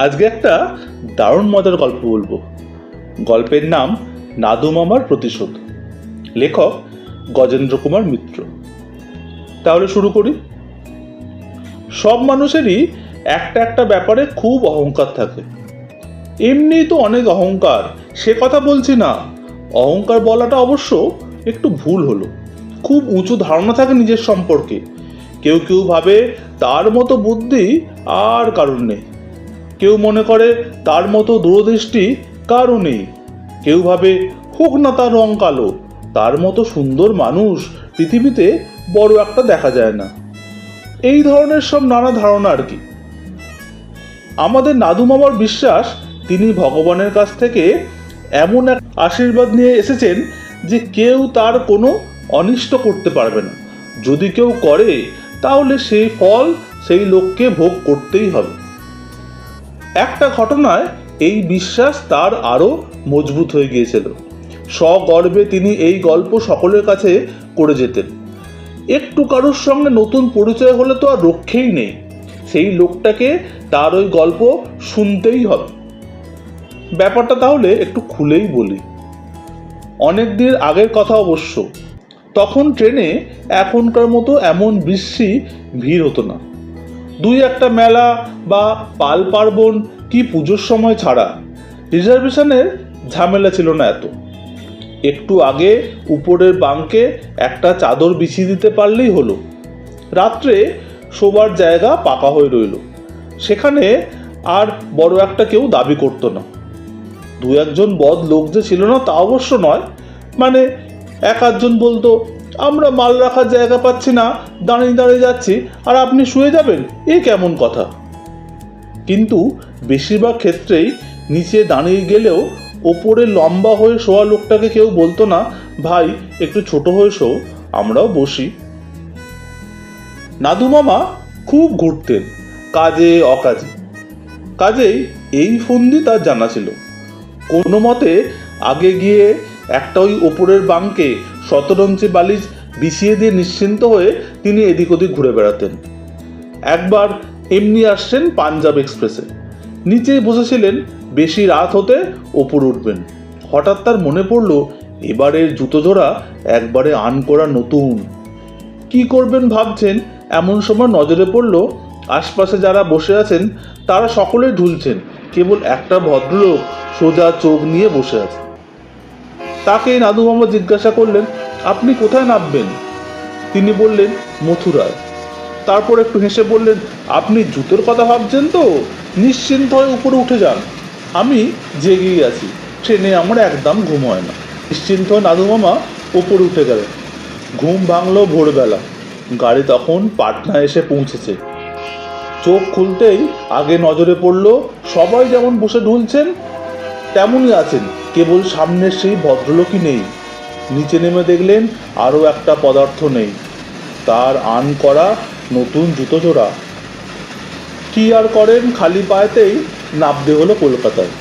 আজকে একটা দারুণ মজার গল্প বলবো। গল্পের নাম নাদু মামার প্রতিশোধ। লেখক গজেন্দ্র কুমার মিত্র। তাহলে শুরু করি। সব মানুষেরই একটা একটা ব্যাপারে খুব অহংকার থাকে। এমনি তো অনেক অহংকার, সে কথা বলছি না। অহংকার বলাটা অবশ্য একটু ভুল হলো। খুব উঁচু ধারণা থাকে নিজের সম্পর্কে। কেউ কেউ ভাবে তার মতো বুদ্ধি আর কারণ নেই। কেউ মনে করে তার মতো দূরদৃষ্টি কারও নেই। কেউ ভাবে হোক না তার রং কালো, তার মতো সুন্দর মানুষ পৃথিবীতে বড় একটা দেখা যায় না। এই ধরনের সব নানা ধারণা আর কি। আমাদের নাদু মামার বিশ্বাস তিনি ভগবানের কাছ থেকে এমন এক আশীর্বাদ নিয়ে এসেছেন যে কেউ তার কোনো অনিষ্ট করতে পারবে না। যদি কেউ করে তাহলে সেই ফল সেই লোককে ভোগ করতেই হবে। একটা ঘটনায় এই বিশ্বাস তার আরো মজবুত হয়ে গিয়েছিল। সগর্বে তিনি এই গল্প সকলের কাছে করে যেতেন। একটু কারোর সঙ্গে নতুন পরিচয় হলে তো আর রক্ষেই নেই, সেই লোকটাকে তার ওই গল্প শুনতেই হবে। ব্যাপারটা তাহলে একটু খুলেই বলি। অনেক দিন আগের কথা অবশ্য। তখন ট্রেনে এখনকার মতো এমন বেশি ভিড় হতো না। দুই একটা মেলা বা পাল পার্বণ কি পুজোর সময় ছাড়া রিজার্ভেশনের ঝামেলা ছিল না এত। একটু আগে উপরের বাঙ্কে একটা চাদর বিছিয়ে দিতে পারলেই হলো। রাত্রে শোবার জায়গা পাকা হয়ে রইল। সেখানে আর বড় একটা কেউ দাবি করতো না। দু একজন বদ লোক যে ছিল না তা অবশ্য নয়, মানে এক আধজন বলতো, আমরা মাল রাখার জায়গা পাচ্ছি না, দাঁড়িয়ে দাঁড়িয়ে যাচ্ছি, আর আপনি শুয়ে যাবেন, এ কেমন কথা। কিন্তু বেশিরভাগ ক্ষেত্রেই নিচে দাঁড়িয়ে গেলেও ওপরে লম্বা হয়ে শোয়া লোকটাকে কেউ বলতো না, ভাই একটু ছোট হয়ে শো, আমরাও বসি। নাদু মামা খুব ঘুরতেন, কাজে অকাজে। কাজেই এই ফন্দি তার জানা ছিল। কোনো মতে আগে গিয়ে একটা ওই ওপরের বাঙ্কে 17 ইঞ্চি বালিশ বিছিয়ে দিয়ে নিশ্চিন্ত হয়ে তিনি এদিক ওদিক ঘুরে বেড়াতেন। একবার এমনি আসছেন পাঞ্জাব এক্সপ্রেসে, নিচেই বসেছিলেন, বেশি রাত হতে ওপর উঠবেন। হঠাৎ তার মনে পড়ল এবারের জুতো জোড়া একবারে আন করা নতুন। কি করবেন ভাবছেন, এমন সময় নজরে পড়ল আশপাশে যারা বসে আছেন তারা সকলেই ঢুলছেন, কেবল একটা ভদ্রলোক সোজা চোখ নিয়ে বসে আছে। তাকে নাদু মামা জিজ্ঞাসা করলেন, আপনি কোথায় নামবেন? তিনি বললেন, মথুরায়। তারপর একটু হেসে বললেন, আপনি জুতোর কথা ভাবছেন তো? নিশ্চিন্ত হয়ে উপরে উঠে যান, আমি জেগেই আছি, ট্রেনে আমার একদম ঘুম হয় না। নিশ্চিন্ত হয়ে নাদু মামা উপরে উঠে গেলেন। ঘুম ভাঙলো ভোরবেলা। গাড়ি তখন পাটনা এসে পৌঁছেছে। চোখ খুলতেই আগে নজরে পড়ল সবাই যেমন বসে ঢুলছেন তেমনই আছেন, কেবল সামনের সেই ভদ্রলোকই নেই। নিচে নেমে দেখলেন আরও একটা পদার্থ নেই, তার আন করা নতুন জুতো জোড়া। কি আর করেন, খালি পায়েতেই নামতে হলো কলকাতায়।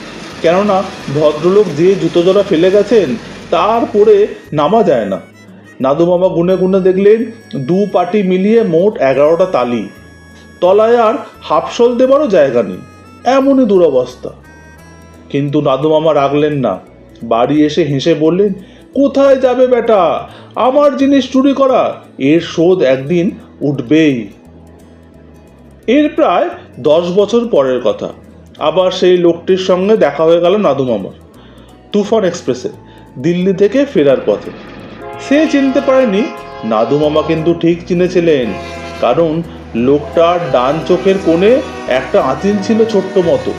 কেননা ভদ্রলোক যে জুতো জোড়া ফেলে গেছেন তার পরে নামা যায় না। নাদু মামা গুনে গুনে দেখলেন দু পাটি মিলিয়ে মোট 11টা তালি। তলায় আর হাফশোল দেবারও জায়গা নেই, এমনই দুরবস্থা। কিন্তু নাদু মামা রাগলেন না। বাড়ি এসে হেসে বললেন, কোথায় যাবে বেটা, আমার জিনিস চুরি করা, এর শোধ একদিন উঠবেই। এর প্রায় 10 বছর পরের কথা। আবার সেই লোকটির সঙ্গে দেখা হয়ে গেল নাদু মামার তুফান এক্সপ্রেসে দিল্লি থেকে ফেরার পথে। সে চিনতে পারেনি, নাদু মামা কিন্তু ঠিক চিনেছিলেন, কারণ লোকটার ডান চোখের কোণে একটা আঁচিল ছিল, ছোট্ট মতো।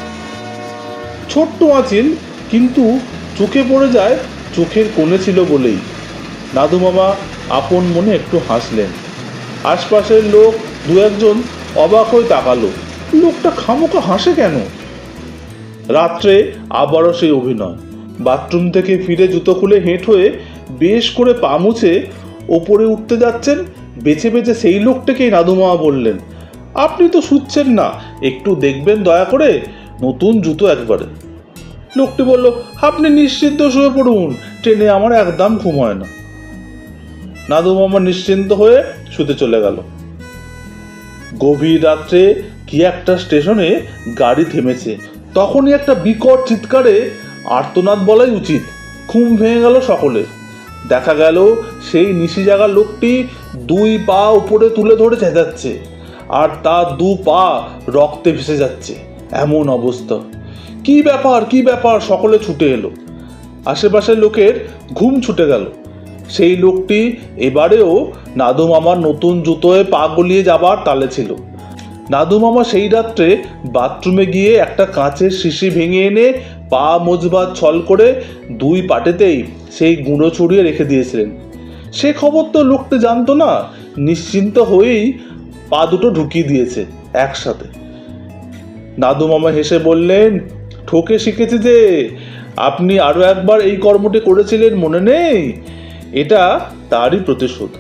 ছোট্ট আঁচিল, কিন্তু চোখে পড়ে যায় চোখের কোণে ছিল বলেই। নাদু মামা আপন মনে একটু হাসলেন। আশপাশের লোক দু একজন অবাক হয়ে তাকালো, লোকটা খামোকা হাসে কেন। রাত্রে আবারও সেই অভিনয়। বাথরুম থেকে ফিরে জুতো খুলে হেঁট হয়ে বেশ করে পা মুছে ওপরে উঠতে যাচ্ছেন, বেছে বেছে সেই লোকটাকেই নাদু মামা বললেন, আপনি তো শুচ্ছেন না, একটু দেখবেন দয়া করে, নতুন জুতো একবারে। লোকটি বলল, আপনি নিশ্চিন্ত শুয়ে পড়ুন, ট্রেনে আমার একদম ঘুম হয় না। নাদু মামা নিশ্চিন্ত হয়ে শুতে চলে গেল। গভীর রাত্রে কি একটা স্টেশনে গাড়ি থেমেছে। তখনই একটা বিকট চিৎকারে আর্তনাদ বলাই উচিত, ঘুম ভেঙে গেল সকলের। দেখা গেল সেই নিশি জাগা লোকটি 2 পা উপরে তুলে ধরে চেঁচাচ্ছে, আর তার 2 পা রক্তে ভেসে যাচ্ছে। এমন অবস্থা। কি ব্যাপার কি ব্যাপার, সকলে ছুটে এলো। আশেপাশের লোকের ঘুম ছুটে গেল। সেই লোকটি এবারেও নাদু মামার নতুন জুতোয় পা গলিয়ে যাবার তালে ছিল। নাদু মামা সেই রাত্রে বাথরুমে গিয়ে একটা কাঁচের শিশি ভেঙে এনে পা মোজবার ছল করে 2 পাটেতেই সেই গুঁড়ো ছড়িয়ে রেখে দিয়েছিলেন। সে খবর তো লোকটি জানতো না। নিশ্চিন্ত হয়েই পা দুটো ঢুকিয়ে দিয়েছে একসাথে। নাদু মামা হেসে বললেন, ঠকে শিখেছে যে। আপনি আরো একবার এই কর্মটি করেছিলেন, মনে নেই? এটা তারই প্রতিশোধ।